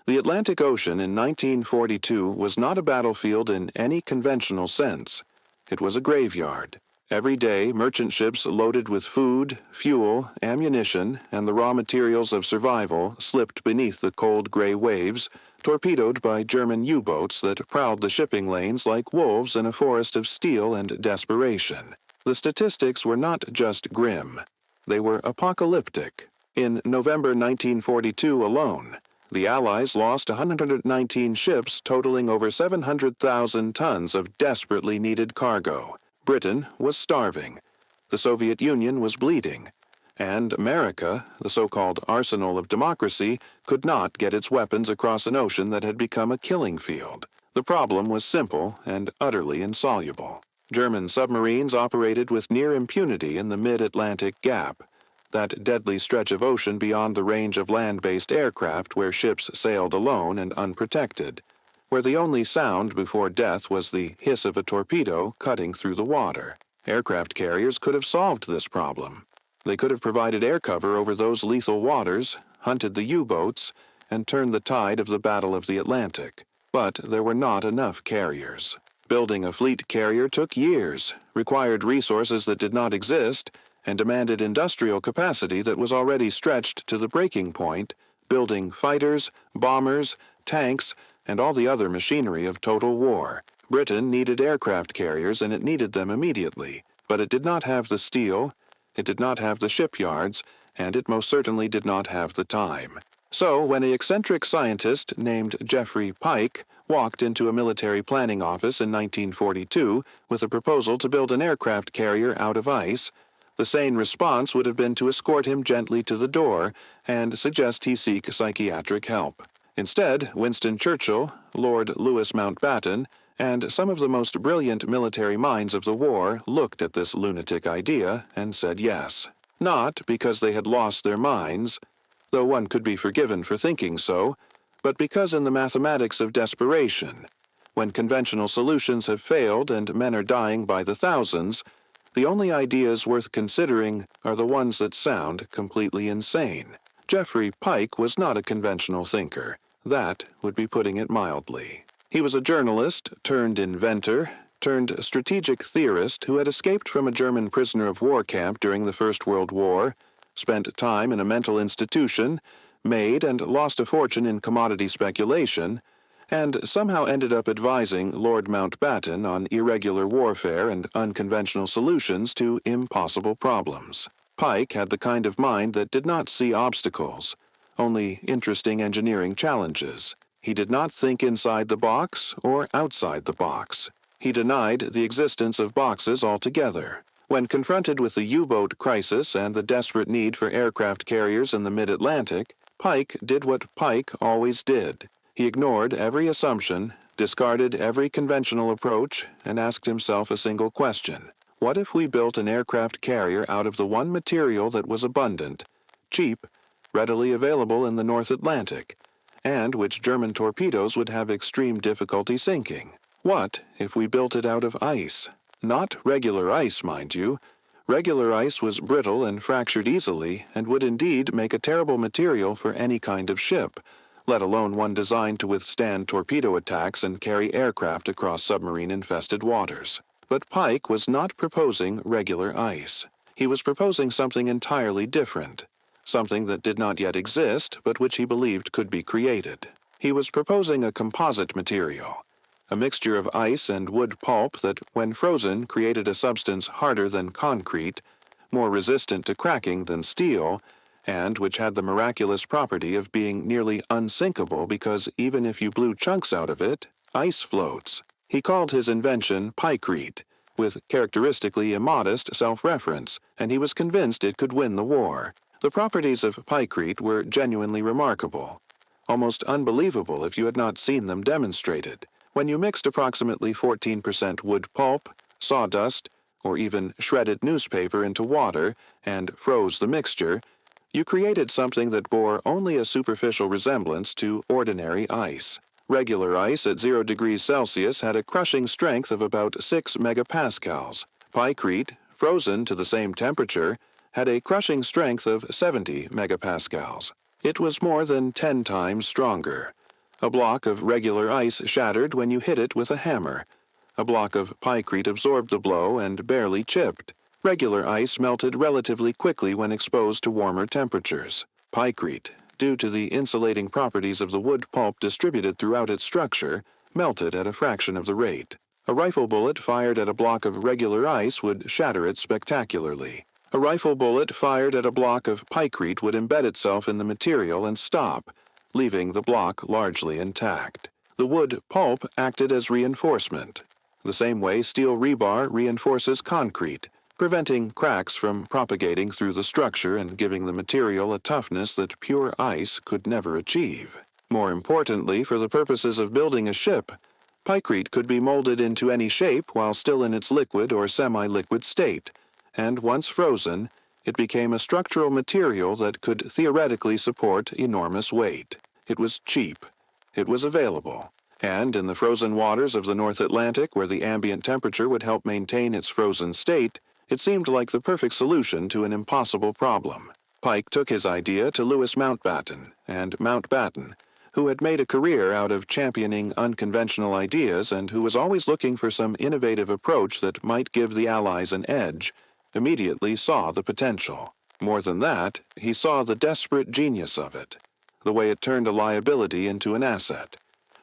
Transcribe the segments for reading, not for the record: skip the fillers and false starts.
The Atlantic Ocean in 1942 was not a battlefield in any conventional sense. It was a graveyard. Every day, merchant ships loaded with food, fuel, ammunition, and the raw materials of survival slipped beneath the cold gray waves, torpedoed by German U-boats that prowled the shipping lanes like wolves in a forest of steel and desperation. The statistics were not just grim. They were apocalyptic. In November 1942 alone, the Allies lost 119 ships totaling over 700,000 tons of desperately needed cargo. Britain was starving. The Soviet Union was bleeding. And America, the so-called arsenal of democracy, could not get its weapons across an ocean that had become a killing field. The problem was simple and utterly insoluble. German submarines operated with near impunity in the mid-Atlantic Gap, that deadly stretch of ocean beyond the range of land-based aircraft where ships sailed alone and unprotected, where the only sound before death was the hiss of a torpedo cutting through the water. Aircraft carriers could have solved this problem. They could have provided air cover over those lethal waters, hunted the U-boats, and turned the tide of the Battle of the Atlantic. But there were not enough carriers. Building a fleet carrier took years, required resources that did not exist, and demanded industrial capacity that was already stretched to the breaking point, building fighters, bombers, tanks, and all the other machinery of total war. Britain needed aircraft carriers, and it needed them immediately, but it did not have the steel, it did not have the shipyards, and it most certainly did not have the time. So when an eccentric scientist named Jeffrey Pike walked into a military planning office in 1942 with a proposal to build an aircraft carrier out of ice, the sane response would have been to escort him gently to the door and suggest he seek psychiatric help. Instead, Winston Churchill, Lord Louis Mountbatten, and some of the most brilliant military minds of the war looked at this lunatic idea and said yes. Not because they had lost their minds, though one could be forgiven for thinking so, but because in the mathematics of desperation, when conventional solutions have failed and men are dying by the thousands, the only ideas worth considering are the ones that sound completely insane. Jeffrey Pike was not a conventional thinker. That would be putting it mildly. He was a journalist, turned inventor, turned strategic theorist who had escaped from a German prisoner of war camp during the First World War, spent time in a mental institution, made and lost a fortune in commodity speculation, and somehow ended up advising Lord Mountbatten on irregular warfare and unconventional solutions to impossible problems. Pike had the kind of mind that did not see obstacles, only interesting engineering challenges. He did not think inside the box or outside the box. He denied the existence of boxes altogether. When confronted with the U-boat crisis and the desperate need for aircraft carriers in the mid-Atlantic, Pike did what Pike always did. He ignored every assumption, discarded every conventional approach, and asked himself a single question. What if we built an aircraft carrier out of the one material that was abundant, cheap, readily available in the North Atlantic, and which German torpedoes would have extreme difficulty sinking? What if we built it out of ice? Not regular ice, mind you. Regular ice was brittle and fractured easily and would indeed make a terrible material for any kind of ship, let alone one designed to withstand torpedo attacks and carry aircraft across submarine-infested waters. But Pike was not proposing regular ice. He was proposing something entirely different, something that did not yet exist but which he believed could be created. He was proposing a composite material, a mixture of ice and wood pulp that, when frozen, created a substance harder than concrete, more resistant to cracking than steel, and which had the miraculous property of being nearly unsinkable because even if you blew chunks out of it, ice floats. He called his invention Pikecrete, with characteristically immodest self-reference, and he was convinced it could win the war. The properties of Pikecrete were genuinely remarkable, almost unbelievable if you had not seen them demonstrated. When you mixed approximately 14% wood pulp, sawdust, or even shredded newspaper into water and froze the mixture, you created something that bore only a superficial resemblance to ordinary ice. Regular ice at 0 degrees Celsius had a crushing strength of about 6 megapascals. Pikecrete, frozen to the same temperature, had a crushing strength of 70 megapascals. It was more than 10 times stronger, A block of regular ice shattered when you hit it with a hammer. A block of pykrete absorbed the blow and barely chipped. Regular ice melted relatively quickly when exposed to warmer temperatures. Pykrete, due to the insulating properties of the wood pulp distributed throughout its structure, melted at a fraction of the rate. A rifle bullet fired at a block of regular ice would shatter it spectacularly. A rifle bullet fired at a block of pykrete would embed itself in the material and stop, leaving the block largely intact. The wood pulp acted as reinforcement, the same way steel rebar reinforces concrete, preventing cracks from propagating through the structure and giving the material a toughness that pure ice could never achieve. More importantly, for the purposes of building a ship, pykrete could be molded into any shape while still in its liquid or semi-liquid state, and once frozen, it became a structural material that could theoretically support enormous weight. It was cheap. It was available. And in the frozen waters of the North Atlantic, where the ambient temperature would help maintain its frozen state, it seemed like the perfect solution to an impossible problem. Pike took his idea to Louis Mountbatten, and Mountbatten, who had made a career out of championing unconventional ideas and who was always looking for some innovative approach that might give the Allies an edge, immediately saw the potential. More than that, he saw the desperate genius of it, the way it turned a liability into an asset,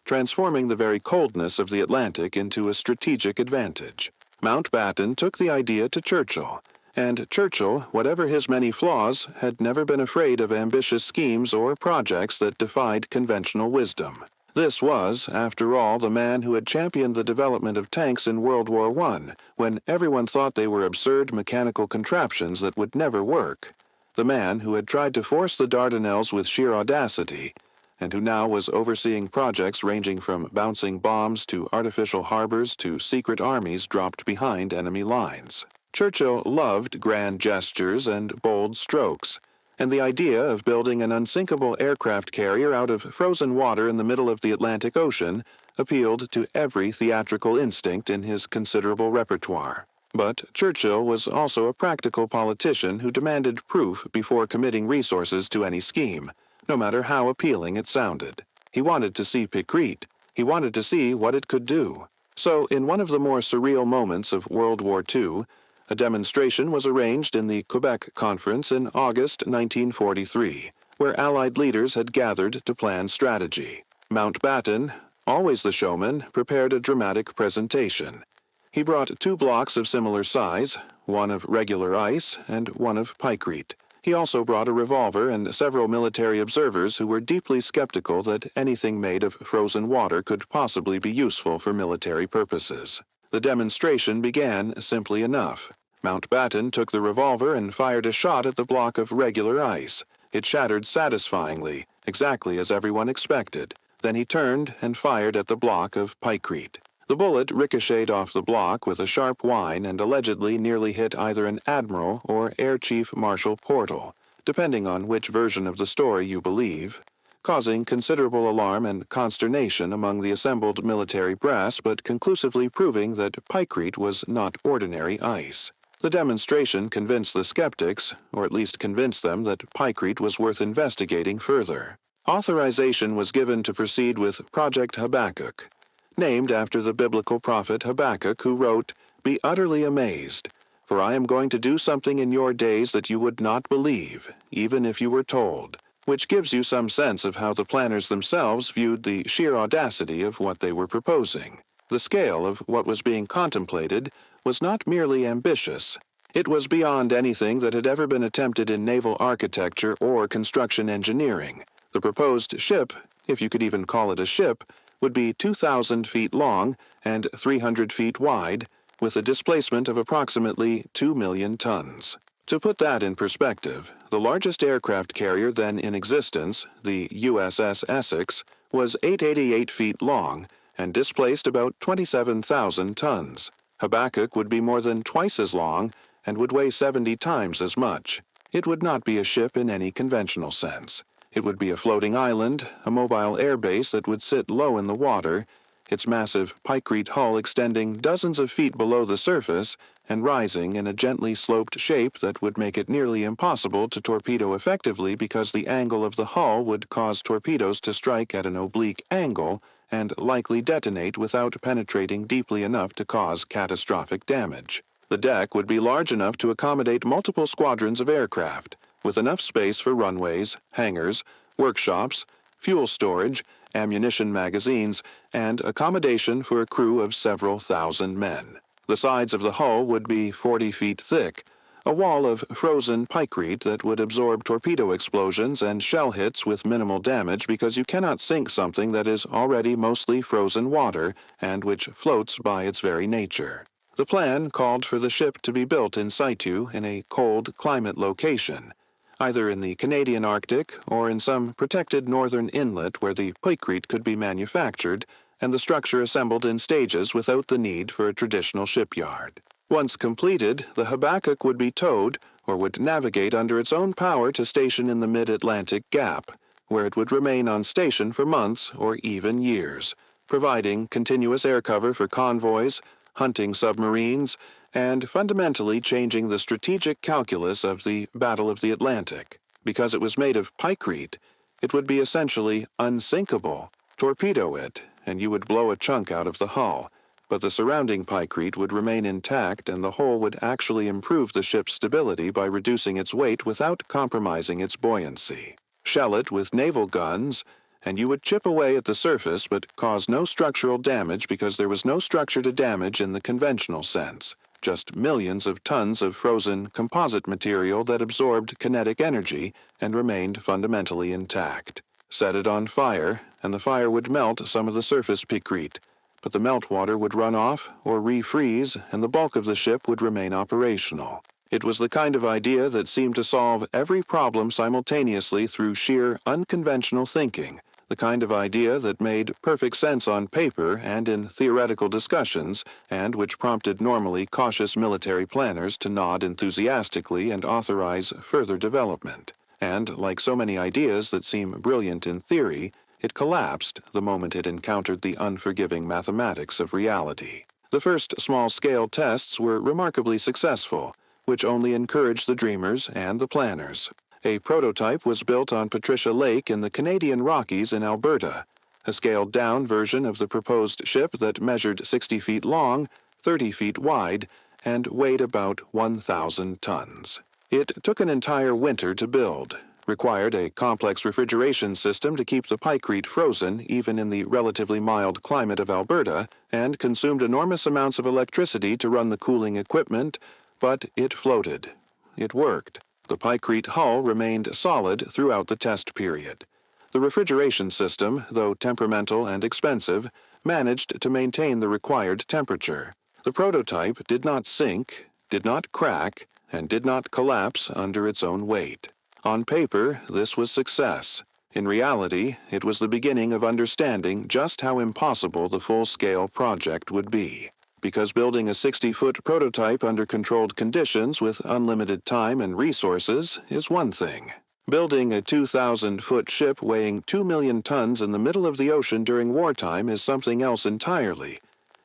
transforming the very coldness of the Atlantic into a strategic advantage. Mountbatten took the idea to Churchill, and Churchill, whatever his many flaws, had never been afraid of ambitious schemes or projects that defied conventional wisdom. This was, after all, the man who had championed the development of tanks in World War I, when everyone thought they were absurd mechanical contraptions that would never work. The man who had tried to force the Dardanelles with sheer audacity, and who now was overseeing projects ranging from bouncing bombs to artificial harbors to secret armies dropped behind enemy lines. Churchill loved grand gestures and bold strokes, and the idea of building an unsinkable aircraft carrier out of frozen water in the middle of the Atlantic Ocean appealed to every theatrical instinct in his considerable repertoire. But Churchill was also a practical politician who demanded proof before committing resources to any scheme, no matter how appealing it sounded. He wanted to see pykrete. He wanted to see what it could do. So, in one of the more surreal moments of World War II, a demonstration was arranged in the Quebec Conference in August 1943, where Allied leaders had gathered to plan strategy. Mountbatten, always the showman, prepared a dramatic presentation. He brought 2 blocks of similar size, one of regular ice and one of pykrete. He also brought a revolver and several military observers who were deeply skeptical that anything made of frozen water could possibly be useful for military purposes. The demonstration began simply enough. Mountbatten took the revolver and fired a shot at the block of regular ice. It shattered satisfyingly, exactly as everyone expected. Then he turned and fired at the block of pykrete. The bullet ricocheted off the block with a sharp whine and allegedly nearly hit either an admiral or Air Chief Marshal Portal, depending on which version of the story you believe, causing considerable alarm and consternation among the assembled military brass, but conclusively proving that pykrete was not ordinary ice. The demonstration convinced the skeptics, or at least convinced them that pykrete was worth investigating further. Authorization was given to proceed with Project Habakkuk, named after the biblical prophet Habakkuk, who wrote, "Be utterly amazed, for I am going to do something in your days that you would not believe, even if you were told," which gives you some sense of how the planners themselves viewed the sheer audacity of what they were proposing. The scale of what was being contemplated was not merely ambitious. It was beyond anything that had ever been attempted in naval architecture or construction engineering. The proposed ship, if you could even call it a ship, would be 2,000 feet long and 300 feet wide, with a displacement of approximately 2 million tons. To put that in perspective, the largest aircraft carrier then in existence, the USS Essex, was 888 feet long and displaced about 27,000 tons. Habakkuk would be more than twice as long and would weigh 70 times as much. It would not be a ship in any conventional sense. It would be a floating island, a mobile air base that would sit low in the water, its massive pykrete hull extending dozens of feet below the surface and rising in a gently sloped shape that would make it nearly impossible to torpedo effectively because the angle of the hull would cause torpedoes to strike at an oblique angle and likely detonate without penetrating deeply enough to cause catastrophic damage. The deck would be large enough to accommodate multiple squadrons of aircraft, with enough space for runways, hangars, workshops, fuel storage, ammunition magazines, and accommodation for a crew of several thousand men. The sides of the hull would be 40 feet thick, a wall of frozen pykrete that would absorb torpedo explosions and shell hits with minimal damage because you cannot sink something that is already mostly frozen water and which floats by its very nature. The plan called for the ship to be built in situ in a cold climate location, either in the Canadian Arctic or in some protected northern inlet where the pykrete could be manufactured and the structure assembled in stages without the need for a traditional shipyard. Once completed, the Habakkuk would be towed or would navigate under its own power to station in the mid-Atlantic Gap, where it would remain on station for months or even years, providing continuous air cover for convoys, hunting submarines, and fundamentally changing the strategic calculus of the Battle of the Atlantic. Because it was made of pykrete, it would be essentially unsinkable. Torpedo it, and you would blow a chunk out of the hull, but the surrounding pykrete would remain intact and the whole would actually improve the ship's stability by reducing its weight without compromising its buoyancy. Shell it with naval guns, and you would chip away at the surface but cause no structural damage because there was no structure to damage in the conventional sense, just millions of tons of frozen composite material that absorbed kinetic energy and remained fundamentally intact. Set it on fire, and the fire would melt some of the surface pykrete, but the meltwater would run off or refreeze, and the bulk of the ship would remain operational. It was the kind of idea that seemed to solve every problem simultaneously through sheer unconventional thinking, the kind of idea that made perfect sense on paper and in theoretical discussions, and which prompted normally cautious military planners to nod enthusiastically and authorize further development. And, like so many ideas that seem brilliant in theory, it collapsed the moment it encountered the unforgiving mathematics of reality. The first small-scale tests were remarkably successful, which only encouraged the dreamers and the planners. A prototype was built on Patricia Lake in the Canadian Rockies in Alberta, a scaled-down version of the proposed ship that measured 60 feet long, 30 feet wide, and weighed about 1,000 tons. It took an entire winter to build, required a complex refrigeration system to keep the pykrete frozen even in the relatively mild climate of Alberta, and consumed enormous amounts of electricity to run the cooling equipment, but it floated. It worked. The pykrete hull remained solid throughout the test period. The refrigeration system, though temperamental and expensive, managed to maintain the required temperature. The prototype did not sink, did not crack, and did not collapse under its own weight. On paper, this was success. In reality, it was the beginning of understanding just how impossible the full-scale project would be. Because building a 60-foot prototype under controlled conditions with unlimited time and resources is one thing. Building a 2,000-foot ship weighing 2 million tons in the middle of the ocean during wartime is something else entirely.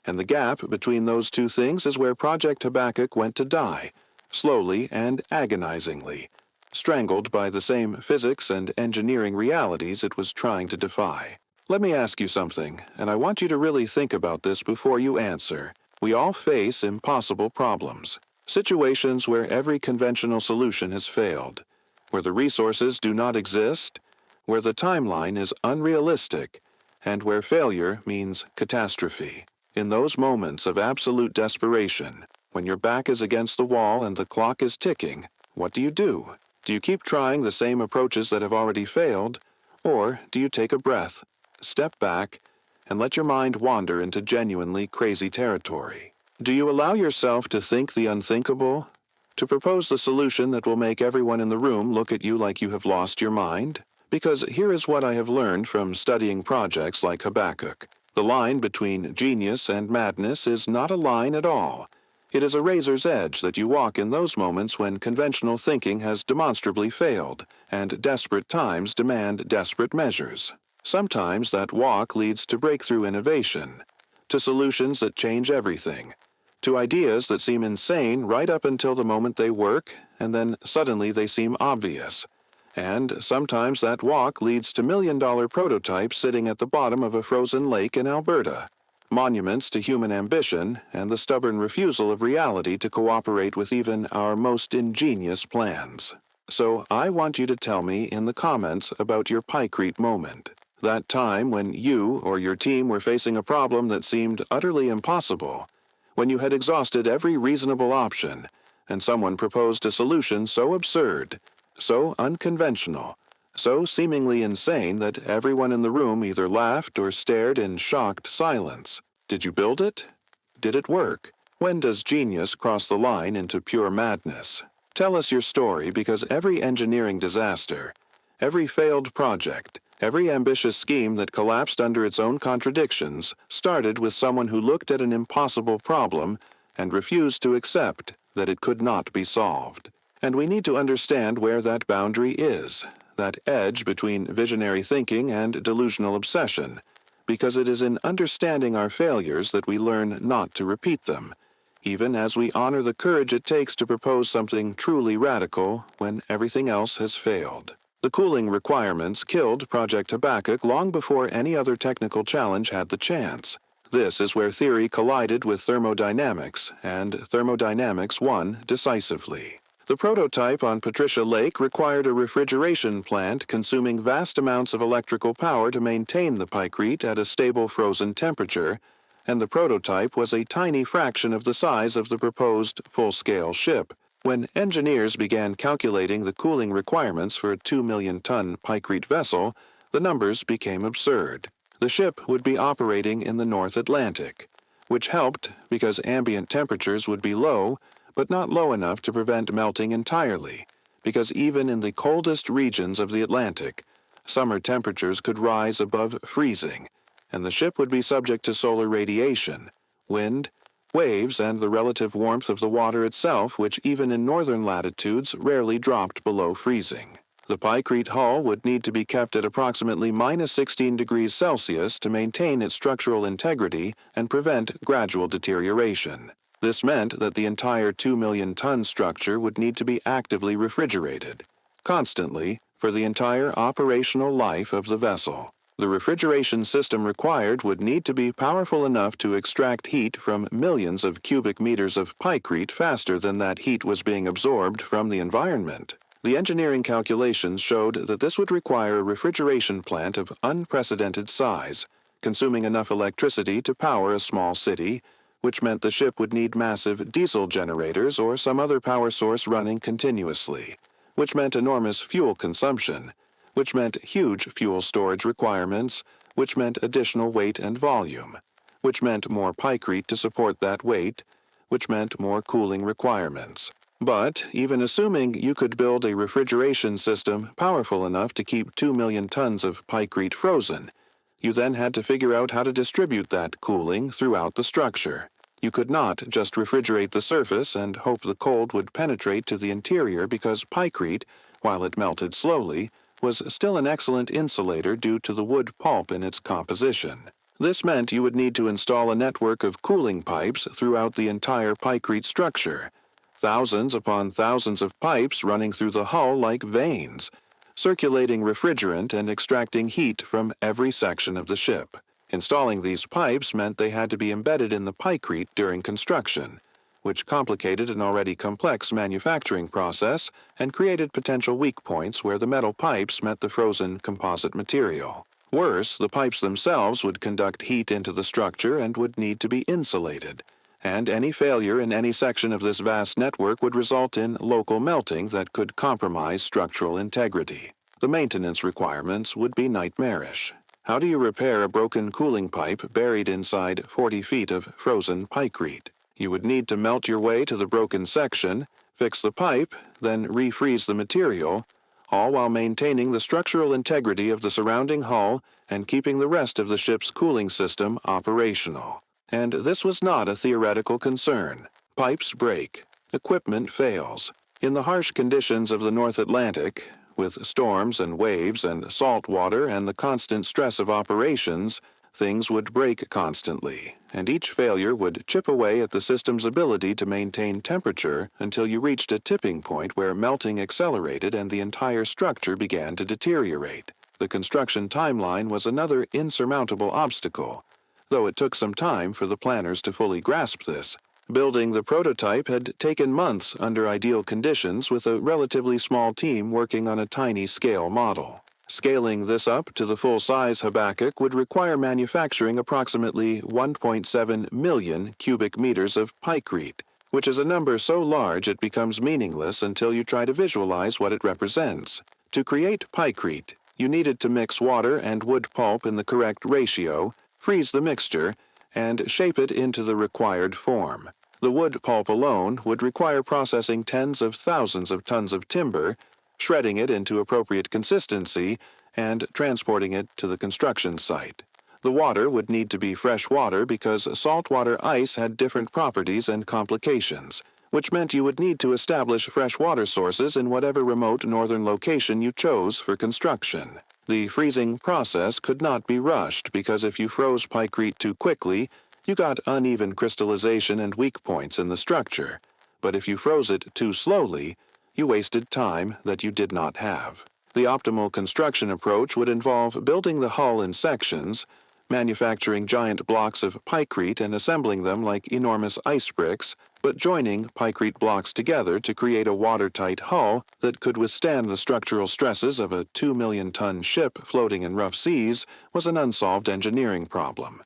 And the gap between those two things is where Project Habakkuk went to die, slowly and agonizingly, strangled by the same physics and engineering realities it was trying to defy. Let me ask you something, and I want you to really think about this before you answer. We all face impossible problems, situations where every conventional solution has failed, where the resources do not exist, where the timeline is unrealistic, and where failure means catastrophe. In those moments of absolute desperation, when your back is against the wall and the clock is ticking, what do you do? Do you keep trying the same approaches that have already failed, or do you take a breath, step back, and let your mind wander into genuinely crazy territory? Do you allow yourself to think the unthinkable? To propose the solution that will make everyone in the room look at you like you have lost your mind? Because here is what I have learned from studying projects like Habakkuk. The line between genius and madness is not a line at all. It is a razor's edge that you walk in those moments when conventional thinking has demonstrably failed, and desperate times demand desperate measures. Sometimes that walk leads to breakthrough innovation, to solutions that change everything, to ideas that seem insane right up until the moment they work, and then suddenly they seem obvious. And sometimes that walk leads to million-dollar prototypes sitting at the bottom of a frozen lake in Alberta, monuments to human ambition and the stubborn refusal of reality to cooperate with even our most ingenious plans. So I want you to tell me in the comments about your Pykrete moment. That time when you or your team were facing a problem that seemed utterly impossible, when you had exhausted every reasonable option, and someone proposed a solution so absurd, so unconventional, so seemingly insane that everyone in the room either laughed or stared in shocked silence. Did you build it? Did it work? When does genius cross the line into pure madness? Tell us your story, because every engineering disaster, every failed project, every ambitious scheme that collapsed under its own contradictions started with someone who looked at an impossible problem and refused to accept that it could not be solved. And we need to understand where that boundary is, that edge between visionary thinking and delusional obsession, because it is in understanding our failures that we learn not to repeat them, even as we honor the courage it takes to propose something truly radical when everything else has failed. The cooling requirements killed Project Habakkuk long before any other technical challenge had the chance. This is where theory collided with thermodynamics, and thermodynamics won decisively. The prototype on Patricia Lake required a refrigeration plant consuming vast amounts of electrical power to maintain the Pykrete at a stable frozen temperature, and the prototype was a tiny fraction of the size of the proposed full-scale ship. When engineers began calculating the cooling requirements for a 2-million-ton Pykrete vessel, the numbers became absurd. The ship would be operating in the North Atlantic, which helped because ambient temperatures would be low, but not low enough to prevent melting entirely, because even in the coldest regions of the Atlantic, summer temperatures could rise above freezing, and the ship would be subject to solar radiation, wind, waves, and the relative warmth of the water itself, which even in northern latitudes rarely dropped below freezing. The Pykrete hull would need to be kept at approximately minus 16 degrees Celsius to maintain its structural integrity and prevent gradual deterioration. This meant that the entire 2-million-ton structure would need to be actively refrigerated, constantly, for the entire operational life of the vessel. The refrigeration system required would need to be powerful enough to extract heat from millions of cubic meters of Pykrete faster than that heat was being absorbed from the environment. The engineering calculations showed that this would require a refrigeration plant of unprecedented size, consuming enough electricity to power a small city, which meant the ship would need massive diesel generators or some other power source running continuously, which meant enormous fuel consumption, which meant huge fuel storage requirements, which meant additional weight and volume, which meant more Pykrete to support that weight, which meant more cooling requirements. But even assuming you could build a refrigeration system powerful enough to keep 2 million tons of Pykrete frozen, you then had to figure out how to distribute that cooling throughout the structure. You could not just refrigerate the surface and hope the cold would penetrate to the interior, because Pykrete, while it melted slowly, was still an excellent insulator due to the wood pulp in its composition. This meant you would need to install a network of cooling pipes throughout the entire Pykrete structure, thousands upon thousands of pipes running through the hull like veins, circulating refrigerant and extracting heat from every section of the ship. Installing these pipes meant they had to be embedded in the Pykrete during construction, which complicated an already complex manufacturing process and created potential weak points where the metal pipes met the frozen composite material. Worse, the pipes themselves would conduct heat into the structure and would need to be insulated, and any failure in any section of this vast network would result in local melting that could compromise structural integrity. The maintenance requirements would be nightmarish. How do you repair a broken cooling pipe buried inside 40 feet of frozen Pykrete? You would need to melt your way to the broken section, fix the pipe, then refreeze the material, all while maintaining the structural integrity of the surrounding hull and keeping the rest of the ship's cooling system operational. And this was not a theoretical concern. Pipes break. Equipment fails. In the harsh conditions of the North Atlantic, with storms and waves and salt water and the constant stress of operations, things would break constantly, and each failure would chip away at the system's ability to maintain temperature until you reached a tipping point where melting accelerated and the entire structure began to deteriorate. The construction timeline was another insurmountable obstacle, though it took some time for the planners to fully grasp this. Building the prototype had taken months under ideal conditions with a relatively small team working on a tiny scale model. Scaling this up to the full-size Habakkuk would require manufacturing approximately 1.7 million cubic meters of pykrete, which is a number so large it becomes meaningless until you try to visualize what it represents. To create pykrete, you needed to mix water and wood pulp in the correct ratio, freeze the mixture, and shape it into the required form. The wood pulp alone would require processing tens of thousands of tons of timber, shredding it into appropriate consistency, and transporting it to the construction site. The water would need to be fresh water because saltwater ice had different properties and complications, which meant you would need to establish fresh water sources in whatever remote northern location you chose for construction. The freezing process could not be rushed because if you froze pykrete too quickly, you got uneven crystallization and weak points in the structure, but if you froze it too slowly, you wasted time that you did not have. The optimal construction approach would involve building the hull in sections, manufacturing giant blocks of pykrete and assembling them like enormous ice bricks, but joining pykrete blocks together to create a watertight hull that could withstand the structural stresses of a 2-million-ton ship floating in rough seas was an unsolved engineering problem.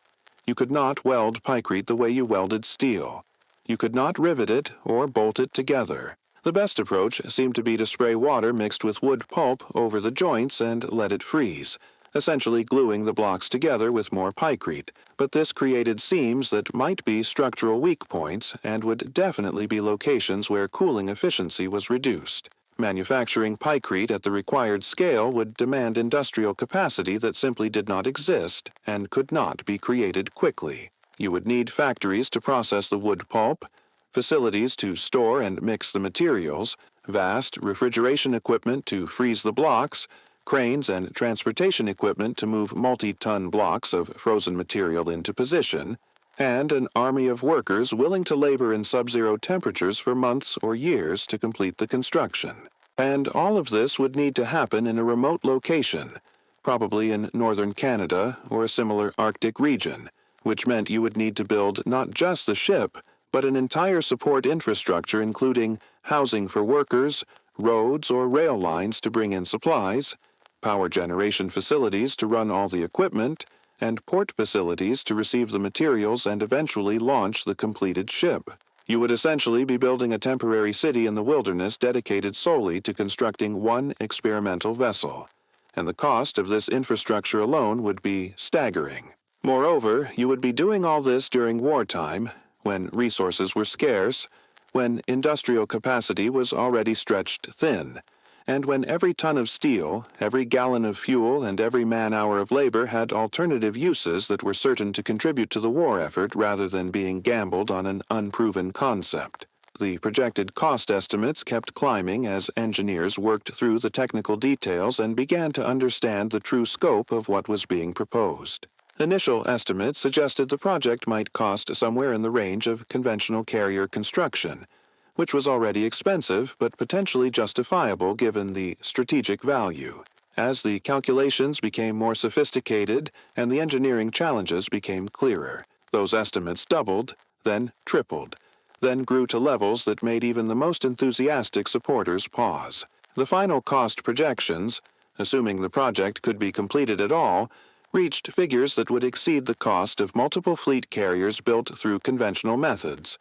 You could not weld pykrete the way you welded steel. You could not rivet it or bolt it together. The best approach seemed to be to spray water mixed with wood pulp over the joints and let it freeze, essentially gluing the blocks together with more pykrete, but this created seams that might be structural weak points and would definitely be locations where cooling efficiency was reduced. Manufacturing pykrete at the required scale would demand industrial capacity that simply did not exist and could not be created quickly. You would need factories to process the wood pulp, facilities to store and mix the materials, vast refrigeration equipment to freeze the blocks, cranes and transportation equipment to move multi-ton blocks of frozen material into position, and an army of workers willing to labor in sub-zero temperatures for months or years to complete the construction. And all of this would need to happen in a remote location, probably in northern Canada or a similar Arctic region, which meant you would need to build not just the ship, but an entire support infrastructure including housing for workers, roads or rail lines to bring in supplies, power generation facilities to run all the equipment, and port facilities to receive the materials and eventually launch the completed ship. You would essentially be building a temporary city in the wilderness dedicated solely to constructing one experimental vessel, and the cost of this infrastructure alone would be staggering. Moreover, you would be doing all this during wartime, when resources were scarce, when industrial capacity was already stretched thin, and when every ton of steel, every gallon of fuel, and every man-hour of labor had alternative uses that were certain to contribute to the war effort rather than being gambled on an unproven concept. The projected cost estimates kept climbing as engineers worked through the technical details and began to understand the true scope of what was being proposed. Initial estimates suggested the project might cost somewhere in the range of conventional carrier construction, which was already expensive but potentially justifiable given the strategic value. As the calculations became more sophisticated and the engineering challenges became clearer, those estimates doubled, then tripled, then grew to levels that made even the most enthusiastic supporters pause. The final cost projections, assuming the project could be completed at all, reached figures that would exceed the cost of multiple fleet carriers built through conventional methods,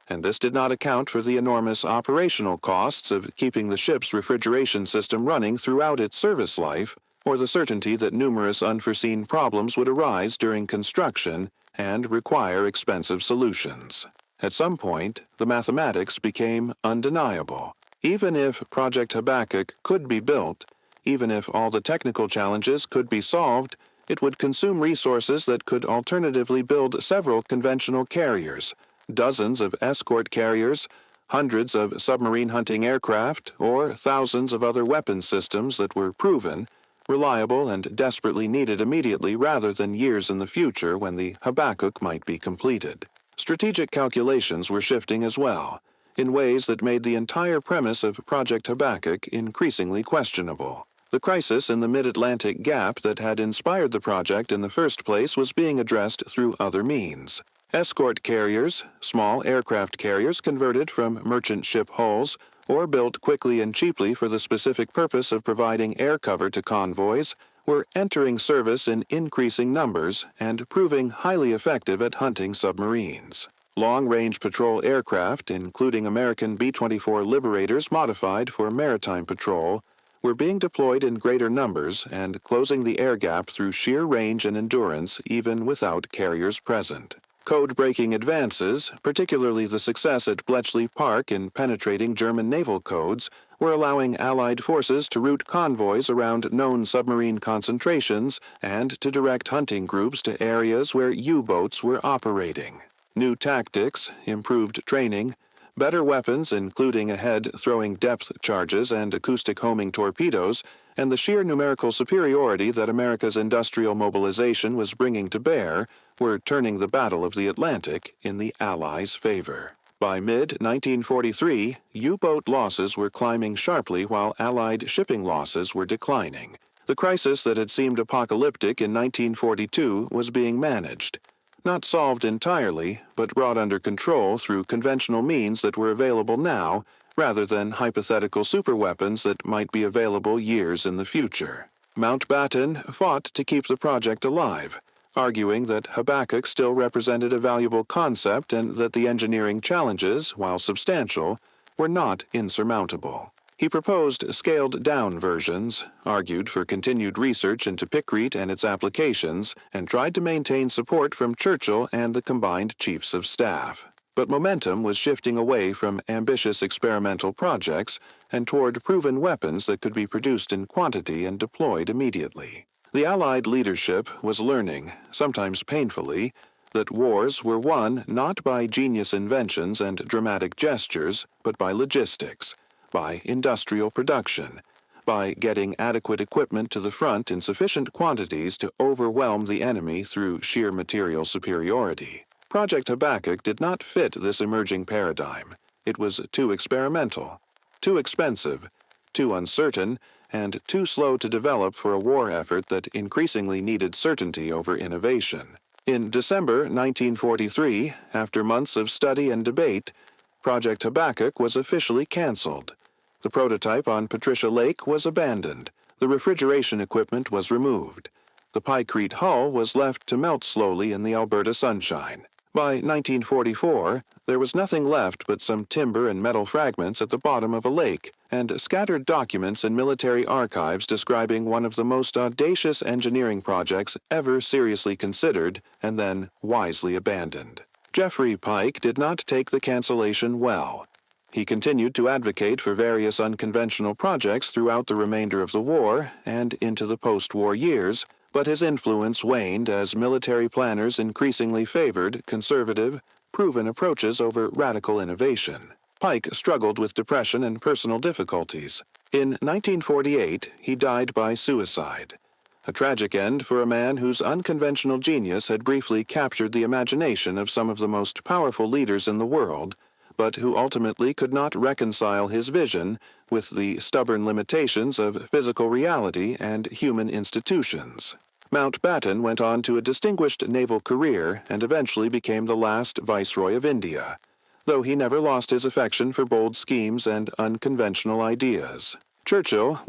and this did not account for the enormous operational costs of keeping the ship's refrigeration system running throughout its service life, or the certainty that numerous unforeseen problems would arise during construction and require expensive solutions. At some point, the mathematics became undeniable. Even if Project Habakkuk could be built, even if all the technical challenges could be solved, it would consume resources that could alternatively build several conventional carriers, dozens of escort carriers, hundreds of submarine hunting aircraft, or thousands of other weapons systems that were proven, reliable and desperately needed immediately rather than years in the future when the Habakkuk might be completed. Strategic calculations were shifting as well, in ways that made the entire premise of Project Habakkuk increasingly questionable. The crisis in the mid-Atlantic gap that had inspired the project in the first place was being addressed through other means. Escort carriers, small aircraft carriers converted from merchant ship hulls or built quickly and cheaply for the specific purpose of providing air cover to convoys, were entering service in increasing numbers and proving highly effective at hunting submarines. Long-range patrol aircraft, including American B-24 Liberators modified for maritime patrol, were being deployed in greater numbers and closing the air gap through sheer range and endurance even without carriers present. Code-breaking advances, particularly the success at Bletchley Park in penetrating German naval codes, were allowing Allied forces to route convoys around known submarine concentrations and to direct hunting groups to areas where U-boats were operating. New tactics, improved training, better weapons including ahead-throwing depth charges and acoustic homing torpedoes, and the sheer numerical superiority that America's industrial mobilization was bringing to bear were turning the Battle of the Atlantic in the Allies' favor. By mid-1943, U-boat losses were climbing sharply while Allied shipping losses were declining. The crisis that had seemed apocalyptic in 1942 was being managed. Not solved entirely, but brought under control through conventional means that were available now, rather than hypothetical superweapons that might be available years in the future. Mountbatten fought to keep the project alive, arguing that Habakkuk still represented a valuable concept and that the engineering challenges, while substantial, were not insurmountable. He proposed scaled-down versions, argued for continued research into Pykrete and its applications, and tried to maintain support from Churchill and the combined chiefs of staff. But momentum was shifting away from ambitious experimental projects and toward proven weapons that could be produced in quantity and deployed immediately. The Allied leadership was learning, sometimes painfully, that wars were won not by genius inventions and dramatic gestures, but by logistics, by industrial production, by getting adequate equipment to the front in sufficient quantities to overwhelm the enemy through sheer material superiority. Project Habakkuk did not fit this emerging paradigm. It was too experimental, too expensive, too uncertain, and too slow to develop for a war effort that increasingly needed certainty over innovation. In December 1943, after months of study and debate, Project Habakkuk was officially canceled. The prototype on Patricia Lake was abandoned. The refrigeration equipment was removed. The Pykrete hull was left to melt slowly in the Alberta sunshine. By 1944, there was nothing left but some timber and metal fragments at the bottom of a lake, and scattered documents in military archives describing one of the most audacious engineering projects ever seriously considered and then wisely abandoned. Jeffrey Pike did not take the cancellation well. He continued to advocate for various unconventional projects throughout the remainder of the war and into the post-war years, but his influence waned as military planners increasingly favored conservative, proven approaches over radical innovation. Pike struggled with depression and personal difficulties. In 1948, he died by suicide. A tragic end for a man whose unconventional genius had briefly captured the imagination of some of the most powerful leaders in the world, but who ultimately could not reconcile his vision with the stubborn limitations of physical reality and human institutions. Mountbatten went on to a distinguished naval career and eventually became the last Viceroy of India, though he never lost his affection for bold schemes and unconventional ideas. Churchill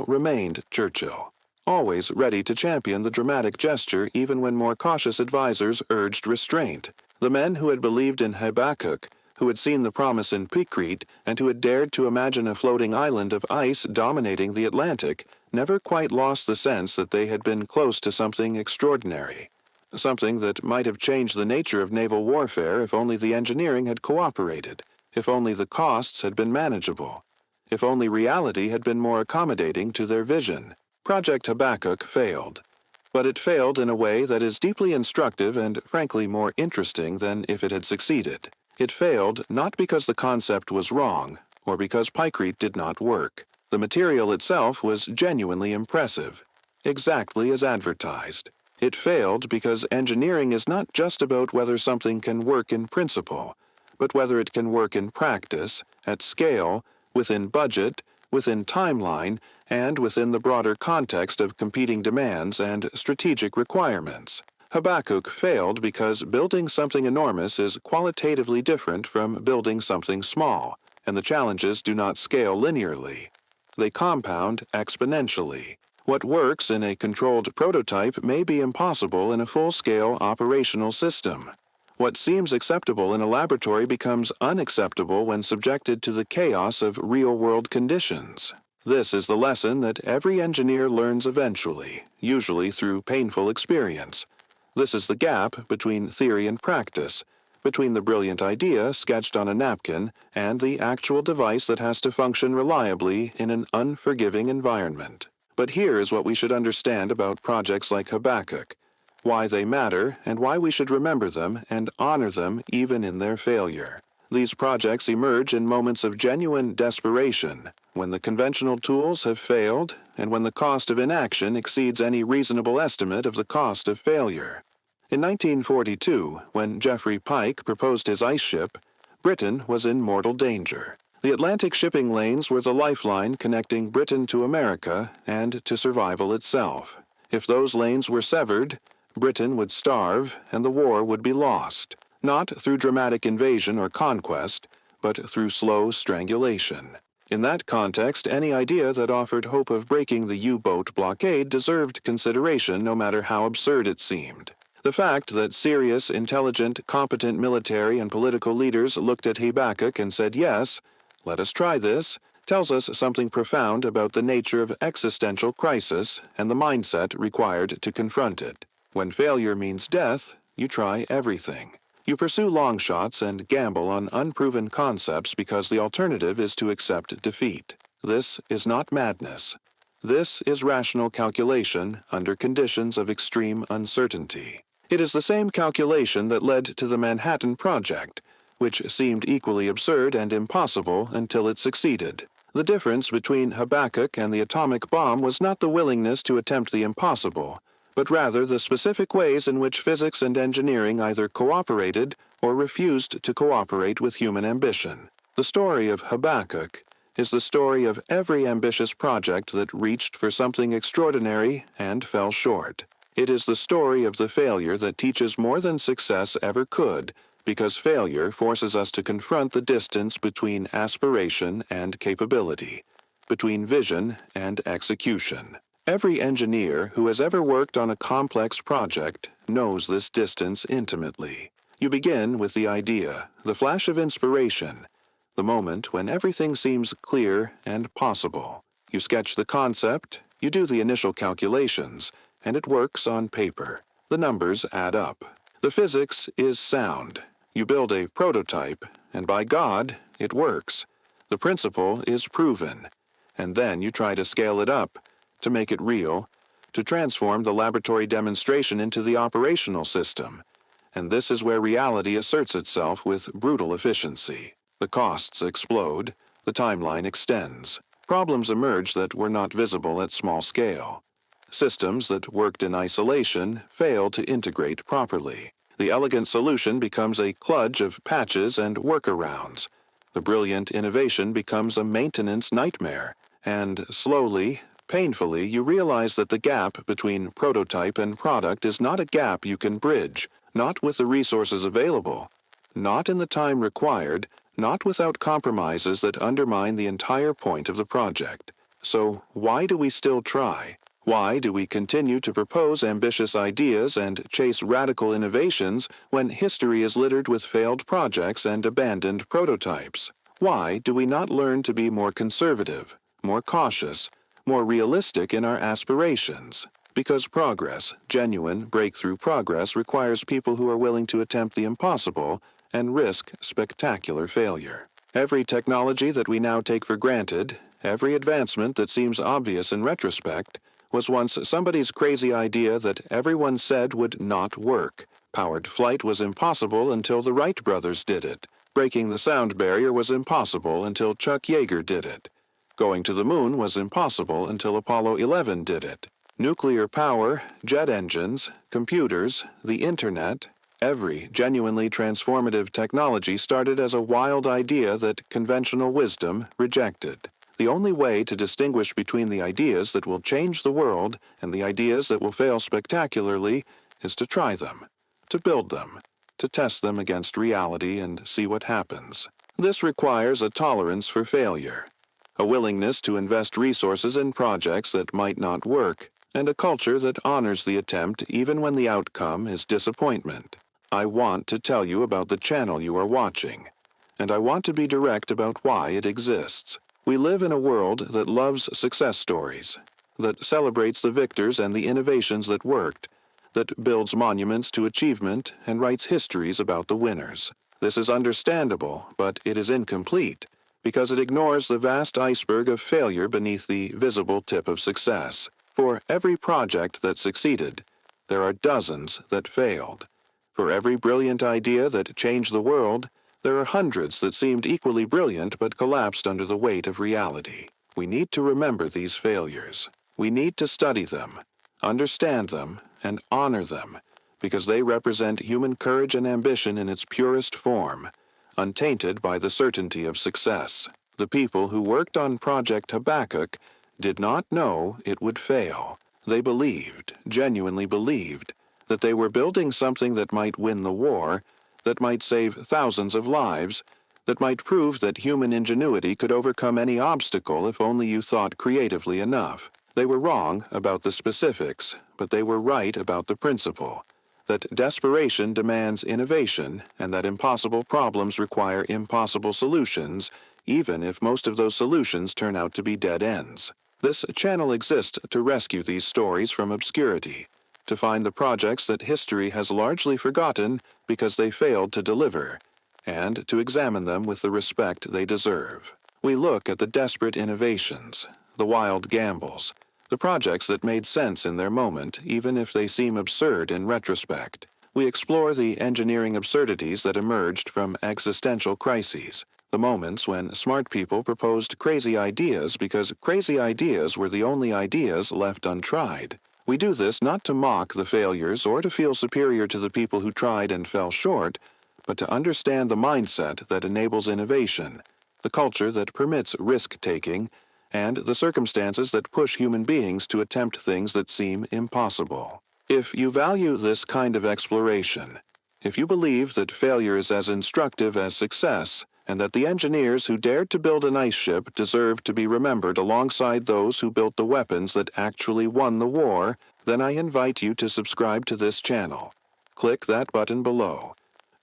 remained Churchill, always ready to champion the dramatic gesture even when more cautious advisers urged restraint. The men who had believed in Habakkuk, who had seen the promise in Pykrete, and who had dared to imagine a floating island of ice dominating the Atlantic, never quite lost the sense that they had been close to something extraordinary, something that might have changed the nature of naval warfare if only the engineering had cooperated, if only the costs had been manageable, if only reality had been more accommodating to their vision. Project Habakkuk failed. But it failed in a way that is deeply instructive and frankly more interesting than if it had succeeded. It failed not because the concept was wrong, or because Pykrete did not work, The material itself was genuinely impressive, exactly as advertised. It failed because engineering is not just about whether something can work in principle, but whether it can work in practice, at scale, within budget, within timeline, and within the broader context of competing demands and strategic requirements. Habakkuk failed because building something enormous is qualitatively different from building something small, and the challenges do not scale linearly. They compound exponentially. What works in a controlled prototype may be impossible in a full-scale operational system. What seems acceptable in a laboratory becomes unacceptable when subjected to the chaos of real-world conditions. This is the lesson that every engineer learns eventually, usually through painful experience. This is the gap between theory and practice, between the brilliant idea sketched on a napkin and the actual device that has to function reliably in an unforgiving environment. But here is what we should understand about projects like Habakkuk, why they matter and why we should remember them and honor them even in their failure. These projects emerge in moments of genuine desperation, when the conventional tools have failed and when the cost of inaction exceeds any reasonable estimate of the cost of failure. In 1942, when Geoffrey Pike proposed his ice ship, Britain was in mortal danger. The Atlantic shipping lanes were the lifeline connecting Britain to America and to survival itself. If those lanes were severed, Britain would starve and the war would be lost, not through dramatic invasion or conquest, but through slow strangulation. In that context, any idea that offered hope of breaking the U-boat blockade deserved consideration no matter how absurd it seemed. The fact that serious, intelligent, competent military and political leaders looked at Habakkuk and said, "Yes, let us try this," tells us something profound about the nature of existential crisis and the mindset required to confront it. When failure means death, you try everything. You pursue long shots and gamble on unproven concepts because the alternative is to accept defeat. This is not madness. This is rational calculation under conditions of extreme uncertainty. It is the same calculation that led to the Manhattan Project, which seemed equally absurd and impossible until it succeeded. The difference between Habakkuk and the atomic bomb was not the willingness to attempt the impossible, but rather the specific ways in which physics and engineering either cooperated or refused to cooperate with human ambition. The story of Habakkuk is the story of every ambitious project that reached for something extraordinary and fell short. It is the story of the failure that teaches more than success ever could, because failure forces us to confront the distance between aspiration and capability, between vision and execution. Every engineer who has ever worked on a complex project knows this distance intimately. You begin with the idea, the flash of inspiration, the moment when everything seems clear and possible. You sketch the concept, you do the initial calculations, and it works on paper. The numbers add up. The physics is sound. You build a prototype, and by God, it works. The principle is proven. And then you try to scale it up, to make it real, to transform the laboratory demonstration into the operational system. And this is where reality asserts itself with brutal efficiency. The costs explode, the timeline extends. Problems emerge that were not visible at small scale. Systems that worked in isolation fail to integrate properly. The elegant solution becomes a kludge of patches and workarounds. The brilliant innovation becomes a maintenance nightmare. And slowly, painfully, you realize that the gap between prototype and product is not a gap you can bridge, not with the resources available, not in the time required, not without compromises that undermine the entire point of the project. So why do we still try? Why do we continue to propose ambitious ideas and chase radical innovations when history is littered with failed projects and abandoned prototypes? Why do we not learn to be more conservative, more cautious, more realistic in our aspirations? Because progress, genuine breakthrough progress, requires people who are willing to attempt the impossible and risk spectacular failure. Every technology that we now take for granted, every advancement that seems obvious in retrospect, was once somebody's crazy idea that everyone said would not work. Powered flight was impossible until the Wright brothers did it. Breaking the sound barrier was impossible until Chuck Yeager did it. Going to the moon was impossible until Apollo 11 did it. Nuclear power, jet engines, computers, the internet, every genuinely transformative technology started as a wild idea that conventional wisdom rejected. The only way to distinguish between the ideas that will change the world and the ideas that will fail spectacularly is to try them, to build them, to test them against reality and see what happens. This requires a tolerance for failure, a willingness to invest resources in projects that might not work, and a culture that honors the attempt even when the outcome is disappointment. I want to tell you about the channel you are watching, and I want to be direct about why it exists. We live in a world that loves success stories, that celebrates the victors and the innovations that worked, that builds monuments to achievement and writes histories about the winners. This is understandable, but it is incomplete, because it ignores the vast iceberg of failure beneath the visible tip of success. For every project that succeeded, there are dozens that failed. For every brilliant idea that changed the world, there are hundreds that seemed equally brilliant but collapsed under the weight of reality. We need to remember these failures. We need to study them, understand them, and honor them, because they represent human courage and ambition in its purest form, untainted by the certainty of success. The people who worked on Project Habakkuk did not know it would fail. They believed, genuinely believed, that they were building something that might win the war, that might save thousands of lives, that might prove that human ingenuity could overcome any obstacle if only you thought creatively enough. They were wrong about the specifics, but they were right about the principle, that desperation demands innovation and that impossible problems require impossible solutions, even if most of those solutions turn out to be dead ends. This channel exists to rescue these stories from obscurity, to find the projects that history has largely forgotten because they failed to deliver, and to examine them with the respect they deserve. We look at the desperate innovations, the wild gambles, the projects that made sense in their moment, even if they seem absurd in retrospect. We explore the engineering absurdities that emerged from existential crises, the moments when smart people proposed crazy ideas because crazy ideas were the only ideas left untried. We do this not to mock the failures or to feel superior to the people who tried and fell short, but to understand the mindset that enables innovation, the culture that permits risk-taking, and the circumstances that push human beings to attempt things that seem impossible. If you value this kind of exploration, if you believe that failure is as instructive as success, and that the engineers who dared to build an ice ship deserve to be remembered alongside those who built the weapons that actually won the war, then I invite you to subscribe to this channel. Click that button below.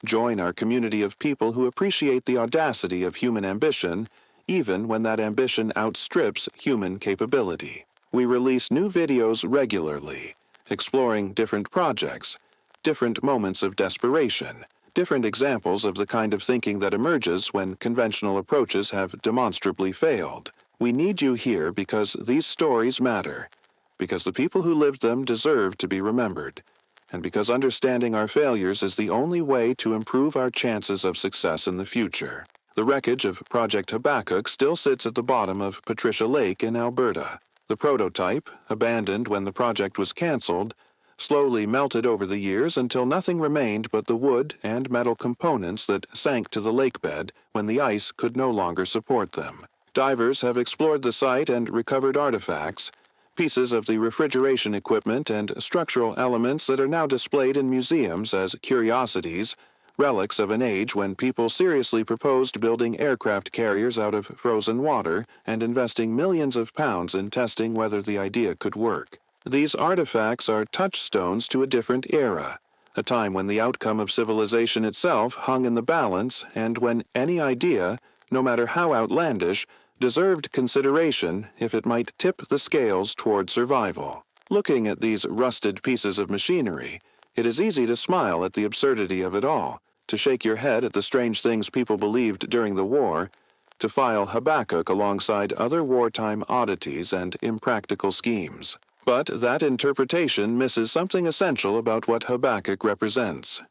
Join our community of people who appreciate the audacity of human ambition, even when that ambition outstrips human capability. We release new videos regularly, exploring different projects, different moments of desperation, different examples of the kind of thinking that emerges when conventional approaches have demonstrably failed. We need you here because these stories matter, because the people who lived them deserve to be remembered, and because understanding our failures is the only way to improve our chances of success in the future. The wreckage of Project Habakkuk still sits at the bottom of Patricia Lake in Alberta. The prototype, abandoned when the project was canceled, slowly melted over the years until nothing remained but the wood and metal components that sank to the lakebed when the ice could no longer support them. Divers have explored the site and recovered artifacts, pieces of the refrigeration equipment and structural elements that are now displayed in museums as curiosities, relics of an age when people seriously proposed building aircraft carriers out of frozen water and investing millions of pounds in testing whether the idea could work. These artifacts are touchstones to a different era, a time when the outcome of civilization itself hung in the balance and when any idea, no matter how outlandish, deserved consideration if it might tip the scales toward survival. Looking at these rusted pieces of machinery, it is easy to smile at the absurdity of it all, to shake your head at the strange things people believed during the war, to file Habakkuk alongside other wartime oddities and impractical schemes. But that interpretation misses something essential about what Habakkuk represents.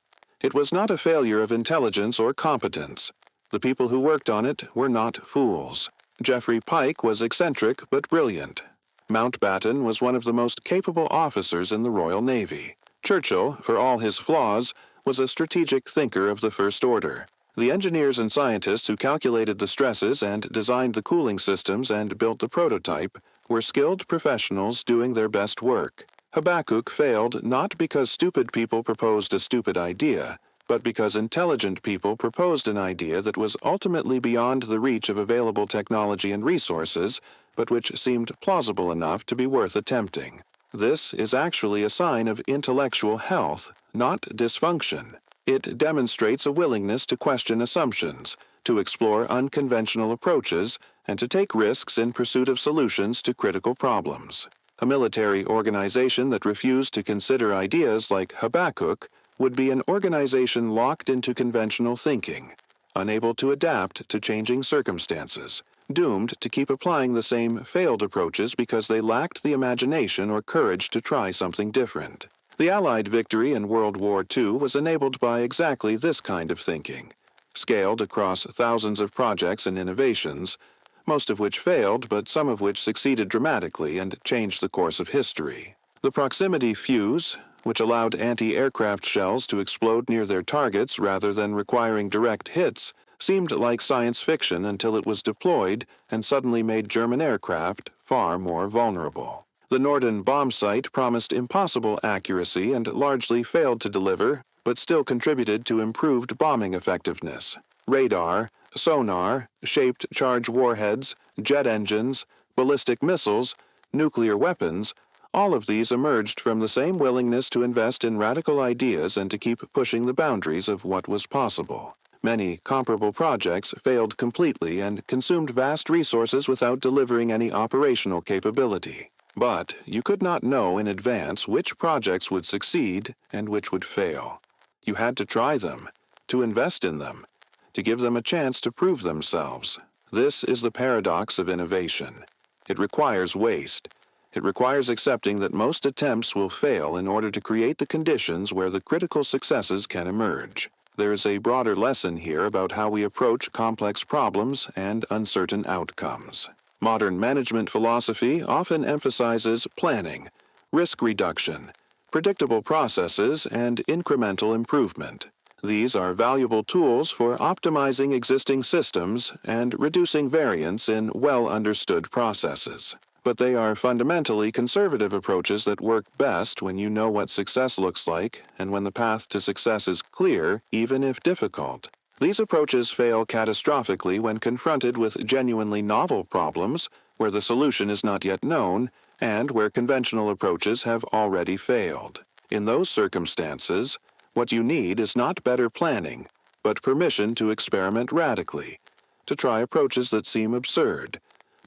It was not a failure of intelligence or competence. The people who worked on it were not fools. Geoffrey Pike was eccentric but brilliant. Mountbatten was one of the most capable officers in the Royal Navy. Churchill, for all his flaws, was a strategic thinker of the First Order. The engineers and scientists who calculated the stresses and designed the cooling systems and built the prototype were skilled professionals doing their best work. Habakkuk failed not because stupid people proposed a stupid idea, but because intelligent people proposed an idea that was ultimately beyond the reach of available technology and resources, but which seemed plausible enough to be worth attempting. This is actually a sign of intellectual health, not dysfunction. It demonstrates a willingness to question assumptions, to explore unconventional approaches, and to take risks in pursuit of solutions to critical problems. A military organization that refused to consider ideas like Habakkuk would be an organization locked into conventional thinking, unable to adapt to changing circumstances, doomed to keep applying the same failed approaches because they lacked the imagination or courage to try something different. The Allied victory in World War II was enabled by exactly this kind of thinking, scaled across thousands of projects and innovations, most of which failed, but some of which succeeded dramatically and changed the course of history. The proximity fuse, which allowed anti-aircraft shells to explode near their targets rather than requiring direct hits, seemed like science fiction until it was deployed and suddenly made German aircraft far more vulnerable. The Norden bomb sight promised impossible accuracy and largely failed to deliver, but still contributed to improved bombing effectiveness. Radar, sonar, shaped charge warheads, jet engines, ballistic missiles, nuclear weapons, all of these emerged from the same willingness to invest in radical ideas and to keep pushing the boundaries of what was possible. Many comparable projects failed completely and consumed vast resources without delivering any operational capability. But you could not know in advance which projects would succeed and which would fail. You had to try them, to invest in them, to give them a chance to prove themselves. This is the paradox of innovation. It requires waste. It requires accepting that most attempts will fail in order to create the conditions where the critical successes can emerge. There is a broader lesson here about how we approach complex problems and uncertain outcomes. Modern management philosophy often emphasizes planning, risk reduction, predictable processes, and incremental improvement. These are valuable tools for optimizing existing systems and reducing variance in well-understood processes. But they are fundamentally conservative approaches that work best when you know what success looks like and when the path to success is clear, even if difficult. These approaches fail catastrophically when confronted with genuinely novel problems where the solution is not yet known and where conventional approaches have already failed. In those circumstances, what you need is not better planning, but permission to experiment radically, to try approaches that seem absurd,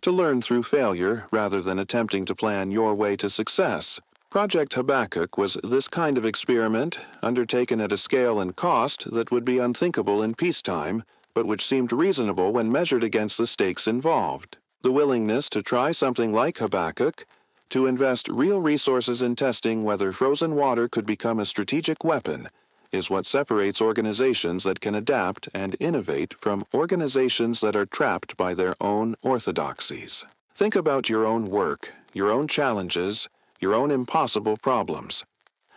to learn through failure rather than attempting to plan your way to success. Project Habakkuk was this kind of experiment, undertaken at a scale and cost that would be unthinkable in peacetime, but which seemed reasonable when measured against the stakes involved. The willingness to try something like Habakkuk, to invest real resources in testing whether frozen water could become a strategic weapon, is what separates organizations that can adapt and innovate from organizations that are trapped by their own orthodoxies. Think about your own work, your own challenges, your own impossible problems.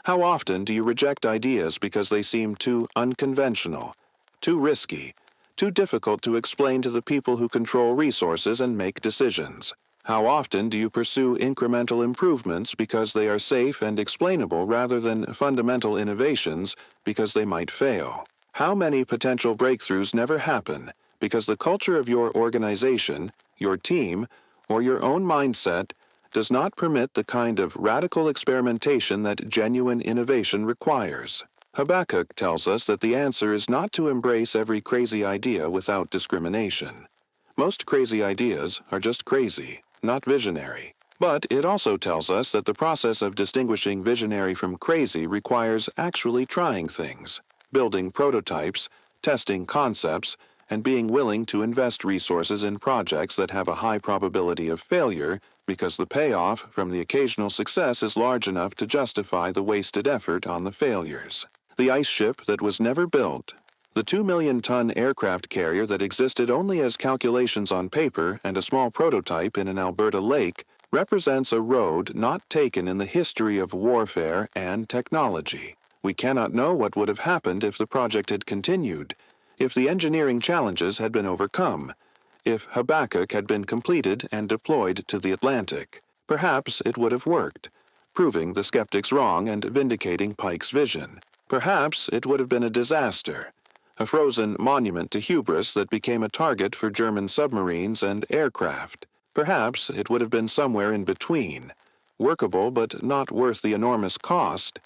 How often do you reject ideas because they seem too unconventional, too risky, too difficult to explain to the people who control resources and make decisions? How often do you pursue incremental improvements because they are safe and explainable rather than fundamental innovations because they might fail? How many potential breakthroughs never happen because the culture of your organization, your team, or your own mindset does not permit the kind of radical experimentation that genuine innovation requires? Habakkuk tells us that the answer is not to embrace every crazy idea without discrimination. Most crazy ideas are just crazy, not visionary. But it also tells us that the process of distinguishing visionary from crazy requires actually trying things, building prototypes, testing concepts, and being willing to invest resources in projects that have a high probability of failure because the payoff from the occasional success is large enough to justify the wasted effort on the failures. The ice ship that was never built The 2 million-ton aircraft carrier that existed only as calculations on paper and a small prototype in an Alberta lake represents a road not taken in the history of warfare and technology. We cannot know what would have happened if the project had continued, if the engineering challenges had been overcome, if Habakkuk had been completed and deployed to the Atlantic. Perhaps it would have worked, proving the skeptics wrong and vindicating Pike's vision. Perhaps it would have been a disaster, a frozen monument to hubris that became a target for German submarines and aircraft. Perhaps it would have been somewhere in between, workable but not worth the enormous cost,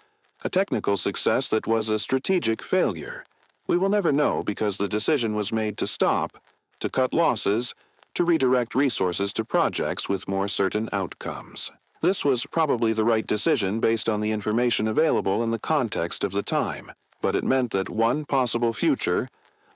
a technical success that was a strategic failure. We will never know because the decision was made to stop, to cut losses, to redirect resources to projects with more certain outcomes. This was probably the right decision based on the information available and the context of the time, but it meant that one possible future,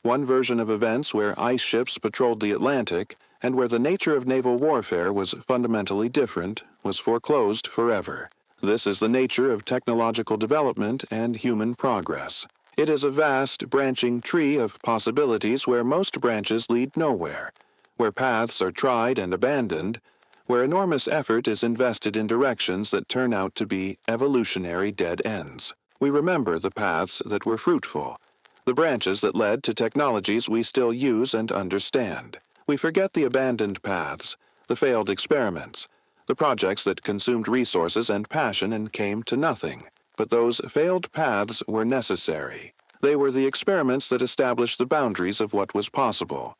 one version of events where ice ships patrolled the Atlantic and where the nature of naval warfare was fundamentally different, was foreclosed forever. This is the nature of technological development and human progress. It is a vast, branching tree of possibilities where most branches lead nowhere, where paths are tried and abandoned, where enormous effort is invested in directions that turn out to be evolutionary dead ends. We remember the paths that were fruitful, the branches that led to technologies we still use and understand. We forget the abandoned paths, the failed experiments, the projects that consumed resources and passion and came to nothing. But those failed paths were necessary. They were the experiments that established the boundaries of what was possible,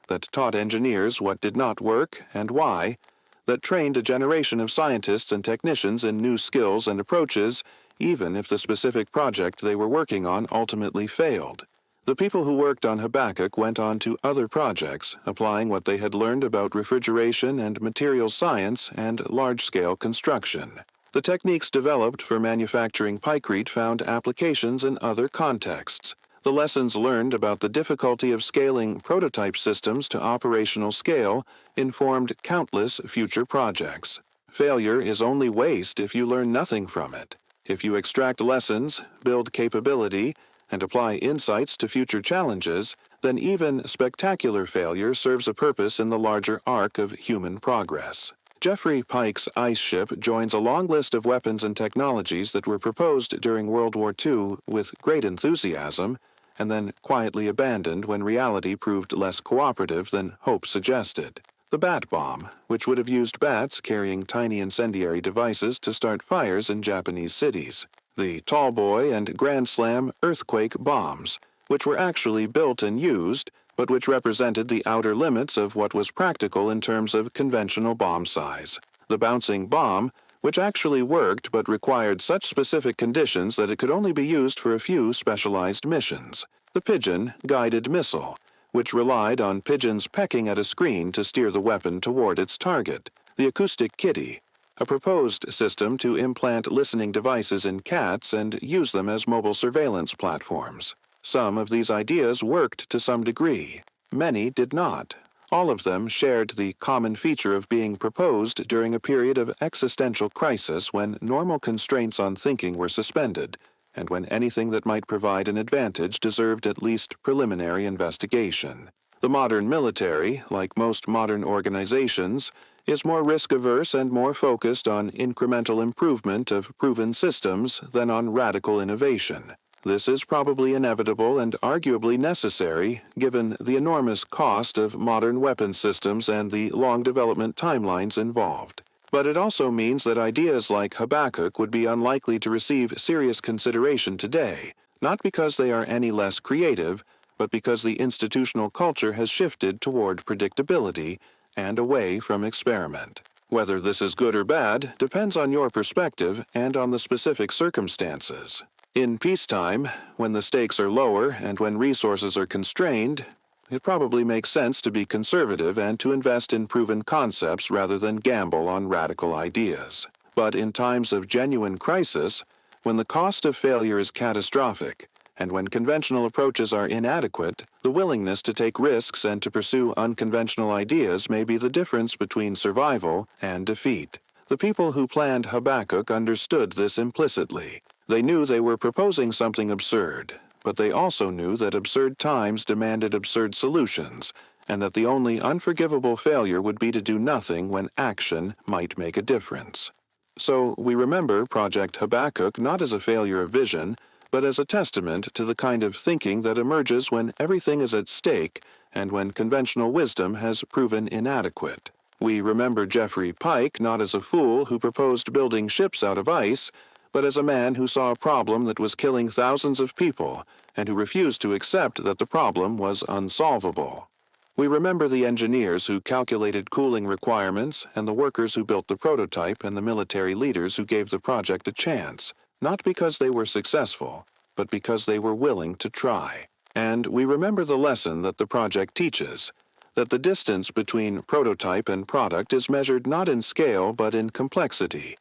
that taught engineers what did not work and why, that trained a generation of scientists and technicians in new skills and approaches, even if the specific project they were working on ultimately failed. The people who worked on Habakkuk went on to other projects, applying what they had learned about refrigeration and materials science and large-scale construction. The techniques developed for manufacturing pykrete found applications in other contexts. The lessons learned about the difficulty of scaling prototype systems to operational scale informed countless future projects. Failure is only waste if you learn nothing from it. If you extract lessons, build capability, and apply insights to future challenges, then even spectacular failure serves a purpose in the larger arc of human progress. Jeffrey Pike's ice ship joins a long list of weapons and technologies that were proposed during World War II with great enthusiasm, and then quietly abandoned when reality proved less cooperative than hope suggested. The bat bomb, which would have used bats carrying tiny incendiary devices to start fires in Japanese cities. The Tall Boy and Grand Slam earthquake bombs, which were actually built and used, but which represented the outer limits of what was practical in terms of conventional bomb size. The bouncing bomb, which actually worked but required such specific conditions that it could only be used for a few specialized missions. The Pigeon guided missile, which relied on pigeons pecking at a screen to steer the weapon toward its target. The Acoustic Kitty, a proposed system to implant listening devices in cats and use them as mobile surveillance platforms. Some of these ideas worked to some degree. Many did not. All of them shared the common feature of being proposed during a period of existential crisis when normal constraints on thinking were suspended, and when anything that might provide an advantage deserved at least preliminary investigation. The modern military, like most modern organizations, is more risk-averse and more focused on incremental improvement of proven systems than on radical innovation. This is probably inevitable and arguably necessary, given the enormous cost of modern weapons systems and the long development timelines involved. But it also means that ideas like Habakkuk would be unlikely to receive serious consideration today, not because they are any less creative, but because the institutional culture has shifted toward predictability and away from experiment. Whether this is good or bad depends on your perspective and on the specific circumstances. In peacetime, when the stakes are lower and when resources are constrained, it probably makes sense to be conservative and to invest in proven concepts rather than gamble on radical ideas. But in times of genuine crisis, when the cost of failure is catastrophic, and when conventional approaches are inadequate, the willingness to take risks and to pursue unconventional ideas may be the difference between survival and defeat. The people who planned Habakkuk understood this implicitly. They knew they were proposing something absurd, But they also knew that absurd times demanded absurd solutions, and that the only unforgivable failure would be to do nothing when action might make a difference. So we remember Project Habakkuk not as a failure of vision, but as a testament to the kind of thinking that emerges when everything is at stake and when conventional wisdom has proven inadequate. We remember Jeffrey Pike not as a fool who proposed building ships out of ice, but as a man who saw a problem that was killing thousands of people and who refused to accept that the problem was unsolvable. We remember the engineers who calculated cooling requirements and the workers who built the prototype and the military leaders who gave the project a chance, not because they were successful, but because they were willing to try. And we remember the lesson that the project teaches, that the distance between prototype and product is measured not in scale but in complexity,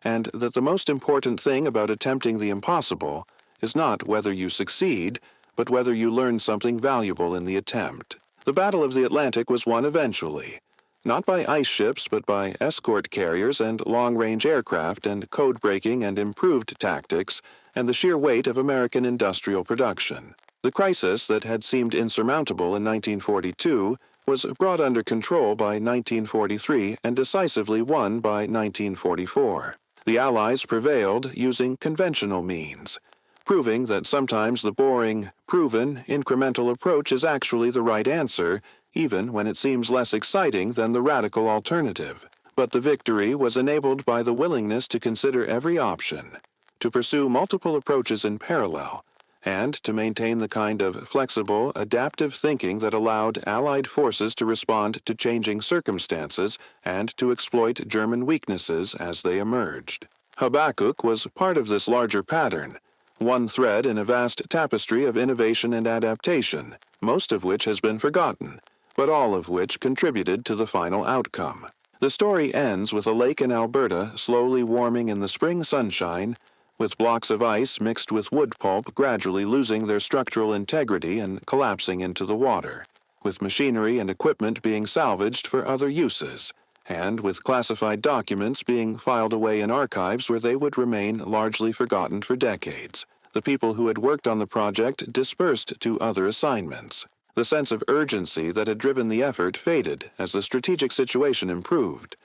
and that the most important thing about attempting the impossible is not whether you succeed, but whether you learn something valuable in the attempt. The Battle of the Atlantic was won eventually, not by ice ships but by escort carriers and long-range aircraft and code-breaking and improved tactics and the sheer weight of American industrial production. The crisis that had seemed insurmountable in 1942 was brought under control by 1943 and decisively won by 1944. The Allies prevailed using conventional means, proving that sometimes the boring, proven, incremental approach is actually the right answer, even when it seems less exciting than the radical alternative. But the victory was enabled by the willingness to consider every option, to pursue multiple approaches in parallel, and to maintain the kind of flexible, adaptive thinking that allowed Allied forces to respond to changing circumstances and to exploit German weaknesses as they emerged. Habakkuk was part of this larger pattern, one thread in a vast tapestry of innovation and adaptation, most of which has been forgotten, but all of which contributed to the final outcome. The story ends with a lake in Alberta slowly warming in the spring sunshine, with blocks of ice mixed with wood pulp gradually losing their structural integrity and collapsing into the water, with machinery and equipment being salvaged for other uses, and with classified documents being filed away in archives where they would remain largely forgotten for decades. The people who had worked on the project dispersed to other assignments. The sense of urgency that had driven the effort faded as the strategic situation improved,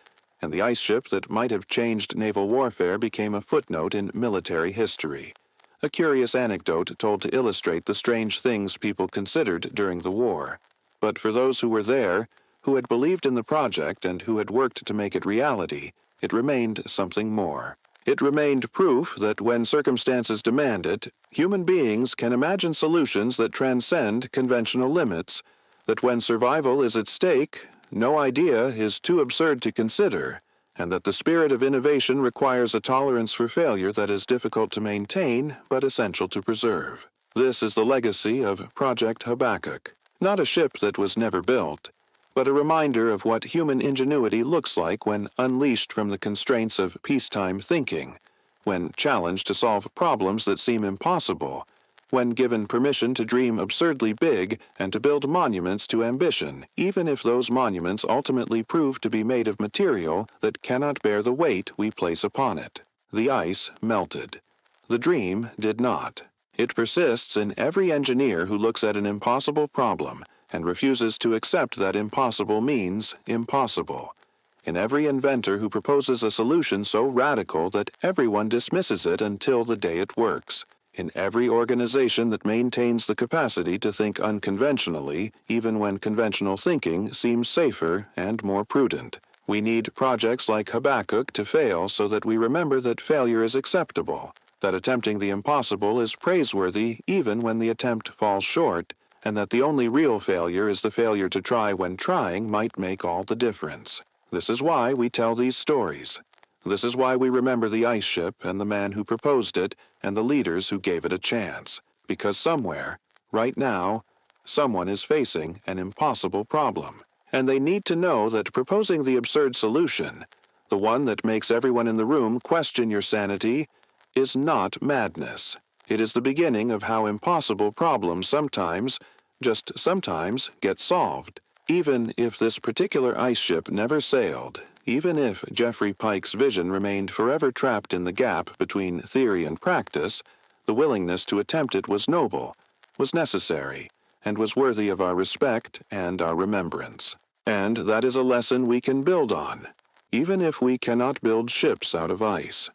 and the ice ship that might have changed naval warfare became a footnote in military history, a curious anecdote told to illustrate the strange things people considered during the war. But for those who were there, who had believed in the project and who had worked to make it reality, it remained something more. It remained proof that when circumstances demand it, human beings can imagine solutions that transcend conventional limits, that when survival is at stake, no idea is too absurd to consider, and that the spirit of innovation requires a tolerance for failure that is difficult to maintain but essential to preserve. This is the legacy of Project Habakkuk, not a ship that was never built, but a reminder of what human ingenuity looks like when unleashed from the constraints of peacetime thinking, when challenged to solve problems that seem impossible, when given permission to dream absurdly big and to build monuments to ambition, even if those monuments ultimately prove to be made of material that cannot bear the weight we place upon it. The ice melted. The dream did not. It persists in every engineer who looks at an impossible problem and refuses to accept that impossible means impossible, in every inventor who proposes a solution so radical that everyone dismisses it until the day it works, in every organization that maintains the capacity to think unconventionally, even when conventional thinking seems safer and more prudent. We need projects like Habakkuk to fail so that we remember that failure is acceptable, that attempting the impossible is praiseworthy even when the attempt falls short, and that the only real failure is the failure to try when trying might make all the difference. This is why we tell these stories. This is why we remember the ice ship and the man who proposed it and the leaders who gave it a chance. Because somewhere, right now, someone is facing an impossible problem. And they need to know that proposing the absurd solution, the one that makes everyone in the room question your sanity, is not madness. It is the beginning of how impossible problems sometimes, just sometimes, get solved. Even if this particular ice ship never sailed, even if Jeffrey Pike's vision remained forever trapped in the gap between theory and practice, the willingness to attempt it was noble, was necessary, and was worthy of our respect and our remembrance. And that is a lesson we can build on, even if we cannot build ships out of ice.